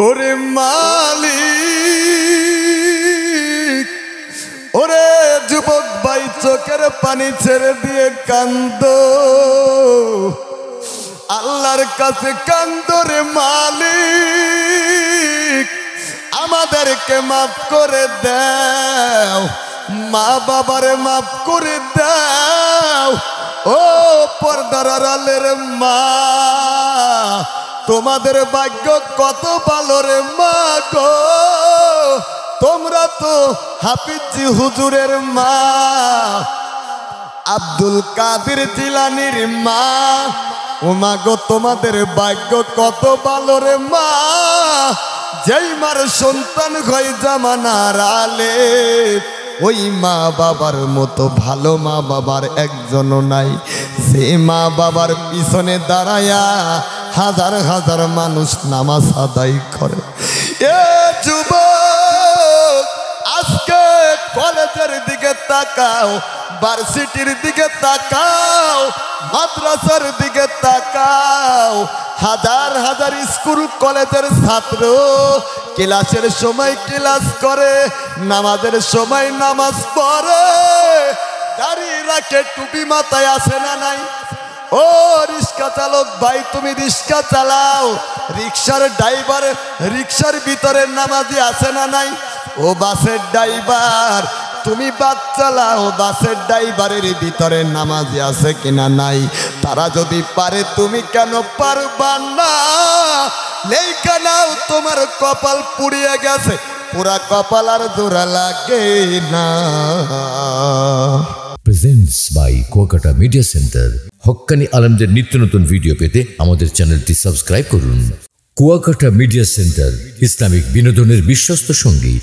ওরে মালিক, ওরে যুবক ভাই চোখের পানি ছেড়ে দিয়ে কান্দো, আল্লাহর কাছে কান্দো রে মালিক, আমাদেরকে মাফ করে দাও, মা বাবারে মাফ করে দাও। ও পর্দার আড়ালের মা, তোমাদের ভাগ্য কত ভালো রে মা গো, তোমরা তো হাফিজি হুজুরের মা, আব্দুল কাদের জিলানির মা। ও মা গো, তোমাদের ভাগ্য কত ভালো রে মা, যেই মার সন্তান হয় জামানার আলে, ওই মা বাবার মতো ভালো মা বাবার একজনও নাই, যে মা বাবার পিছনে দাঁড়ায়া হাজার হাজার মানুষ নামাজ আদায় করে। এ যুবক, আজকে কলেজের দিকে তাকাও, ভার্সিটির দিকে তাকাও, মাদ্রাসার দিকে তাকাও, হাজার হাজার স্কুল কলেজের ছাত্র ক্লাসের সময় ক্লাস করে, নামাজের সময় নামাজ পড়ে, দাড়ি রাখে, টুপি মাথায় আসে না নাই? ও রিক্সা চালক ভাই, তুমি রিক্সা চালাও, রিক্সার ড্রাইভার রিক্সার ভিতরে নামাজি আছে না নাই? ও বাসের ড্রাইভার, তুমি বাস চালাও, বাসের ড্রাইভারের ভিতরে নামাজি আছে কিনা নাই? তারা যদি পারে তুমি কেন পারবা না? লেখা নাও, তোমার কপাল পুড়িয়ে গেছে, পুরা কপাল আর জোড়া লাগে না। Presents by Kuakata media centre. হক্কানি আলেমদের নিত্য নতুন ভিডিও পেতে আমাদের চ্যানেলটি সাবস্ক্রাইব করুন। কুয়াকাটা মিডিয়া সেন্টার, ইসলামিক বিনোদনের বিশ্বস্ত সঙ্গী।